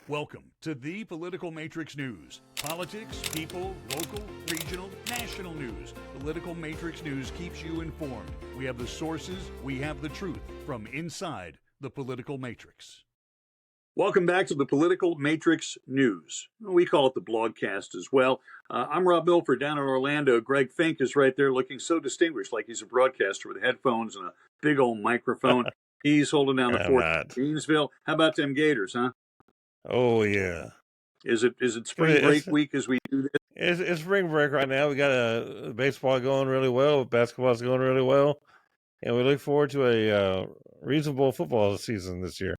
Welcome to the Political Matrix News. Politics, people, local, regional, national news. Political Matrix News keeps you informed. We have the sources, we have the truth from inside the political matrix. Welcome back to the Political Matrix News. We call it the blogcast as well. I'm Rob Milford down in Orlando. Greg Fink is right there looking so distinguished, like he's a broadcaster with headphones and a big old microphone. He's holding down the fort in Gainesville. How about them Gators, huh? Oh yeah. Is it spring break week as we do this? It's spring break right now. We got baseball going really well, basketball's going really well, and we look forward to a reasonable football season this year.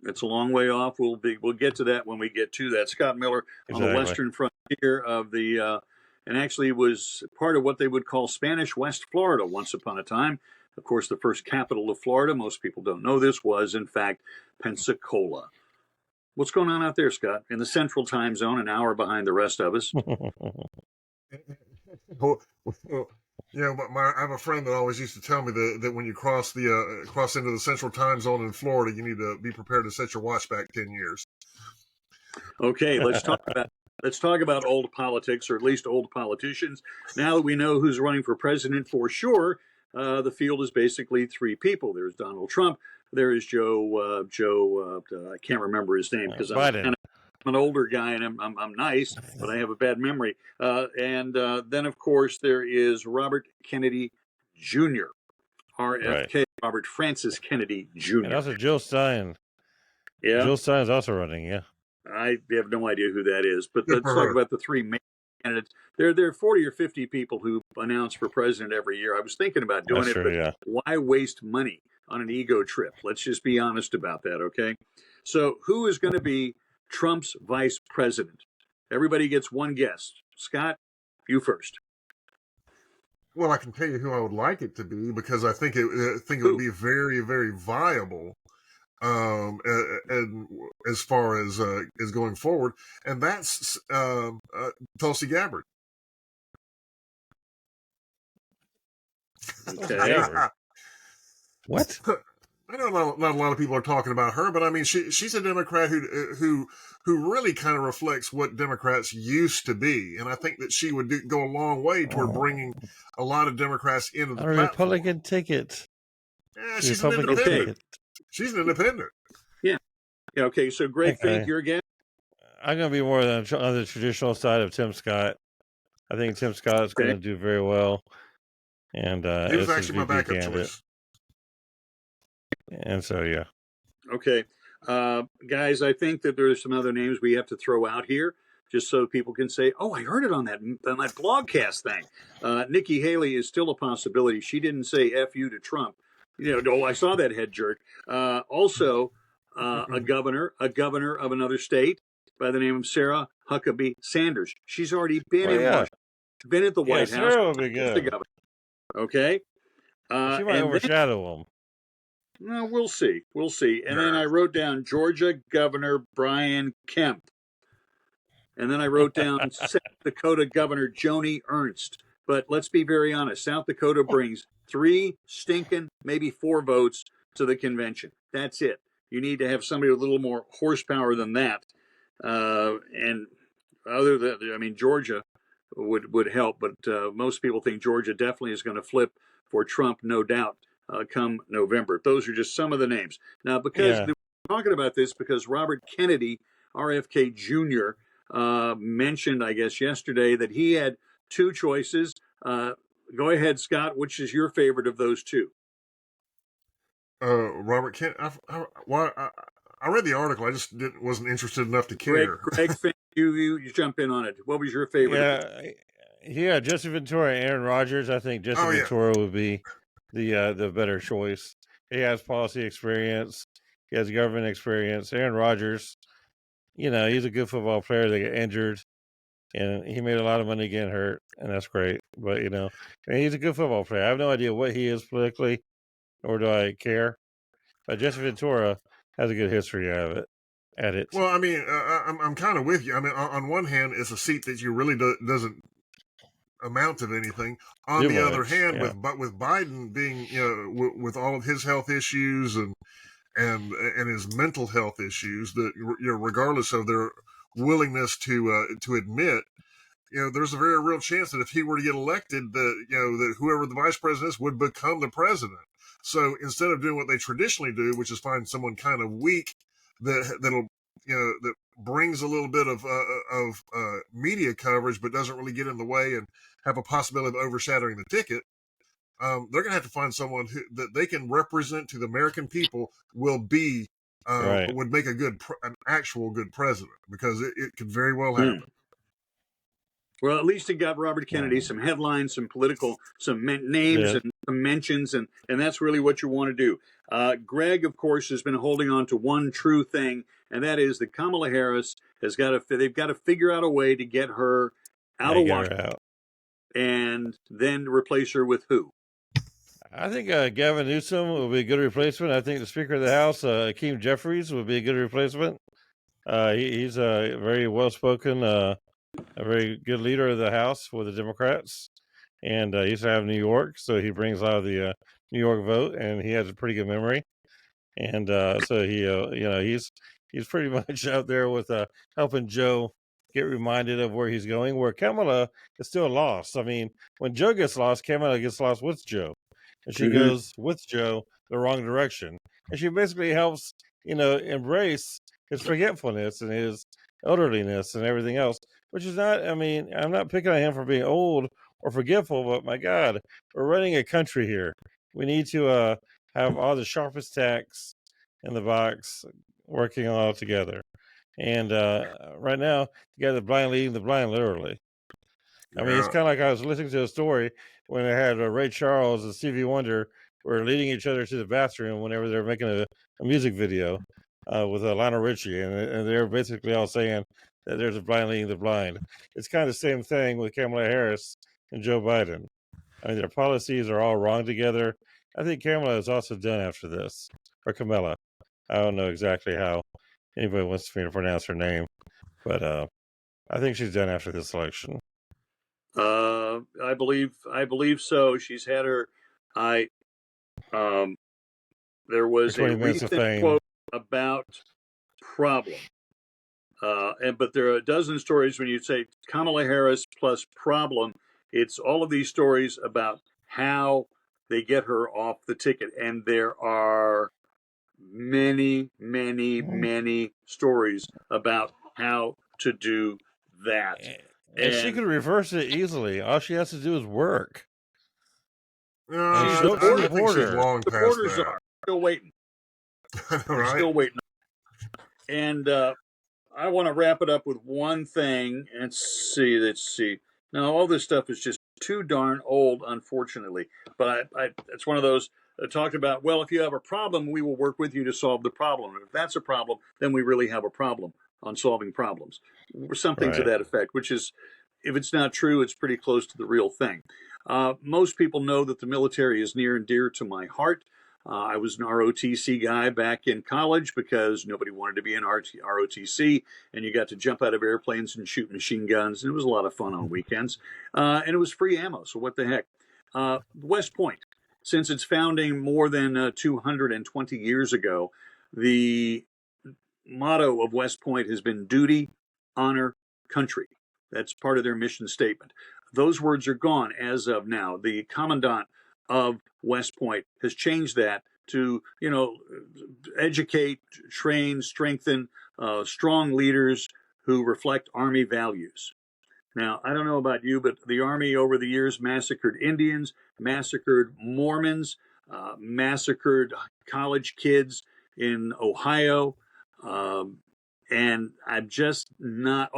It's a long way off. We'll get to that when we get to that. Scott Miller on the western frontier of the and actually was part of what they would call Spanish West Florida once upon a time. Of course, the first capital of Florida, most people don't know this, was in fact Pensacola. What's going on out there, Scott? In the central time zone, an hour behind the rest of us. Yeah, but I have a friend that always used to tell me that when you cross into the central time zone in Florida, you need to be prepared to set your watch back 10 years. Okay, let's talk about old politics, or at least old politicians. Now that we know who's running for president for sure, the field is basically three people. There's Donald Trump. There is Joe. I can't remember his name because I'm an older guy and I'm nice, but I have a bad memory. And then, of course, there is Robert Kennedy Jr., RFK, right. Robert Francis Kennedy Jr. And also Jill Stein. Yeah, Jill Stein's also running. Yeah, I have no idea who that is, but let's talk about the three main candidates. There are 40 or 50 people who announce for president every year. I was thinking about doing it, but why waste money on an ego trip? Let's just be honest about that, okay? So who is going to be Trump's vice president? Everybody gets one guess. Scott, you first. Well, I can tell you who I would like it to be because I think it would be very, very viable and as far as going forward, and that's Tulsi Gabbard. Okay. What? I know not a lot of people are talking about her, but I mean, she's a Democrat who really kind of reflects what Democrats used to be, and I think that she would go a long way toward bringing a lot of Democrats into the platform. Republican ticket. Yeah, she's an independent. She's an independent. Yeah. Okay. So, Greg, Fink, you're again. I'm going to be more on the traditional side of Tim Scott. I think Tim Scott is going to do very well, and he was actually my backup choice. And so, yeah. Okay. Guys, I think that there's some other names we have to throw out here just so people can say, oh, I heard it on that blogcast thing. Nikki Haley is still a possibility. She didn't say F you to Trump. I saw that head jerk. Also, a governor of another state by the name of Sarah Huckabee Sanders. She's already been been at the White House. Sarah will be good. Okay. She might overshadow him. No, we'll see. And then I wrote down Georgia Governor Brian Kemp. And then I wrote down South Dakota Governor Joni Ernst. But let's be very honest. South Dakota brings 3 stinking, maybe 4 votes to the convention. That's it. You need to have somebody with a little more horsepower than that. And other than, Georgia would help. But most people think Georgia definitely is going to flip for Trump, no doubt. Come November. Those are just some of the names. Now, because we're talking about this, because Robert Kennedy, RFK Jr., mentioned, I guess, yesterday that he had 2 choices. Go ahead, Scott. Which is your favorite of those 2? Robert Kennedy. I read the article. I just wasn't interested enough to care. Greg, you jump in on it. What was your favorite? Yeah, Jesse Ventura and Aaron Rodgers. I think Jesse Ventura would be the better choice. He has policy experience. He has government experience. Aaron Rodgers, he's a good football player. They get injured, and he made a lot of money getting hurt, and that's great. But, he's a good football player. I have no idea what he is politically, nor do I care. But Jesse Ventura has a good history at it. Well, I'm kind of with you. On one hand, it's a seat that you really doesn't amount of anything. On the other hand, with Biden being, with all of his health issues and and his mental health issues, that regardless of their willingness to admit, there's a very real chance that if he were to get elected, that whoever the vice president is would become the president. So instead of doing what they traditionally do, which is find someone kind of weak that'll that brings a little bit of media coverage, but doesn't really get in the way and have a possibility of overshadowing the ticket, they're going to have to find someone that they can represent to the American people Right. would make an actual good president, because it could very well happen. Well, at least it got Robert Kennedy some headlines, some political, some names, and some mentions, and that's really what you want to do. Greg, of course, has been holding on to one true thing, and that is that Kamala Harris they've got to figure out a way to get her out of Washington, and then replace her with who? I think Gavin Newsom will be a good replacement. I think the Speaker of the House, Hakeem Jeffries, would be a good replacement. He's a very well-spoken, a very good leader of the House for the Democrats, and he used to have New York, so he brings a lot of the New York vote, and he has a pretty good memory, and so he's pretty much out there with helping Joe get reminded of where he's going. Where Kamala is still lost. I mean, when Joe gets lost, Kamala gets lost with Joe, and she goes with Joe the wrong direction, and she basically helps embrace his forgetfulness and his elderliness and everything else, which is not, I mean, I'm not picking on him for being old or forgetful, but my God, we're running a country here. We need to have all the sharpest tacks in the box working all together. And right now, you got the blind leading the blind, literally. I mean, it's kind of like I was listening to a story when they had Ray Charles and Stevie Wonder were leading each other to the bathroom whenever they were making a music video with Lionel Richie, and they're basically all saying that there's a blind leading the blind. It's kind of the same thing with Kamala Harris and Joe Biden. I mean, their policies are all wrong together. I think Kamala is also done after this, or Kamala. I don't know exactly how anybody wants me to pronounce her name, but I think she's done after this election. I believe so. She's had her. There was a recent quote about problem, but there are a dozen stories when you say Kamala Harris plus problem. It's all of these stories about how they get her off the ticket, and there are many, many, many stories about how to do that. And she could reverse it easily. All she has to do is work. The borders are still waiting. They're still waiting. And I want to wrap it up with one thing. Let's see. Now, all this stuff is just too darn old, unfortunately. But it's one of those talked about, well, if you have a problem, we will work with you to solve the problem. And if that's a problem, then we really have a problem on solving problems. Or something to that effect, which is, if it's not true, it's pretty close to the real thing. Most people know that the military is near and dear to my heart. I was an ROTC guy back in college because nobody wanted to be in ROTC, and you got to jump out of airplanes and shoot machine guns, and it was a lot of fun on weekends. And it was free ammo, so what the heck. West Point, since its founding more than 220 years ago, the motto of West Point has been duty, honor, country. That's part of their mission statement. Those words are gone as of now. The commandant of West Point has changed that to, educate, train, strengthen strong leaders who reflect Army values. Now, I don't know about you, but the Army over the years massacred Indians, massacred Mormons, massacred college kids in Ohio. And I'm just not,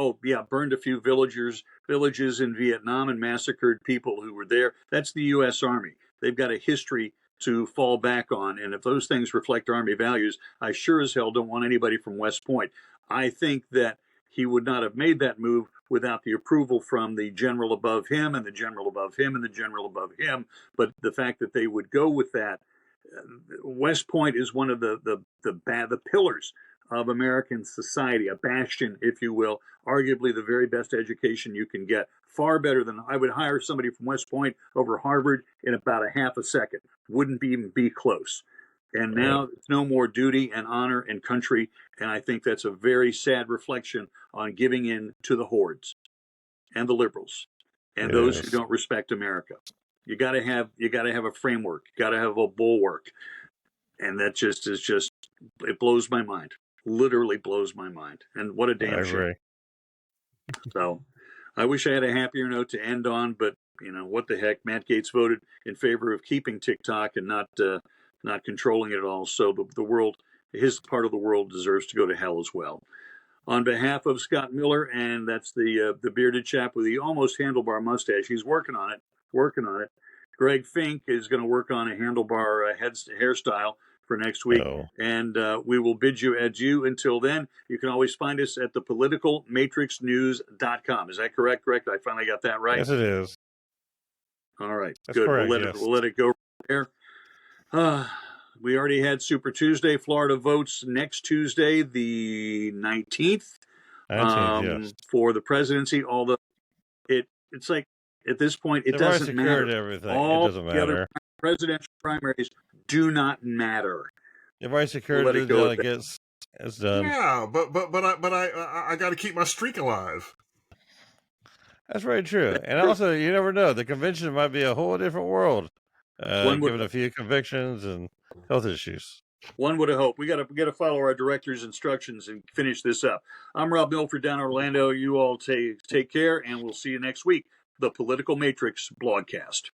burned a few villages in Vietnam and massacred people who were there. That's the U.S. Army. They've got a history to fall back on. And if those things reflect Army values, I sure as hell don't want anybody from West Point. I think that he would not have made that move without the approval from the general above him and the general above him and the general above him. But the fact that they would go with that, West Point is one of the pillars of American society, a bastion, if you will, arguably the very best education you can get. Far better than I would hire somebody from West Point over Harvard in about a half a second. Wouldn't even be close. And now it's no more duty and honor and country. And I think that's a very sad reflection on giving in to the hordes and the liberals and those who don't respect America. You got to have a framework. You got to have a bulwark. And that it blows my mind. Literally blows my mind. And what a damn shame. So I wish I had a happier note to end on, but what the heck? Matt Gaetz voted in favor of keeping TikTok and not controlling it at all. So the world, his part of the world, deserves to go to hell as well. On behalf of Scott Miller, and that's the bearded chap with the almost handlebar mustache, he's working on it. Greg Fink is going to work on a handlebar hairstyle for next week. And we will bid you adieu. Until then, you can always find us at thepoliticalmatrixnews.com. Is that correct, Greg? I finally got that right? Yes, it is. All right. That's good. Correct, We'll let it go there. We already had Super Tuesday. Florida votes next Tuesday, the 19th, yes. for the presidency, although it's like, at this point, it doesn't matter. Everything. All it doesn't matter. The other presidential primaries do not matter. They've already secured the delegates. It's done. Yeah, but I got to keep my streak alive. That's very true. And also, you never know. The convention might be a whole different world, given a few convictions and health issues. One would have hoped. We got to follow our director's instructions and finish this up. I'm Rob Milford down in Orlando. You all take care, and we'll see you next week. The Political Matrix Blogcast.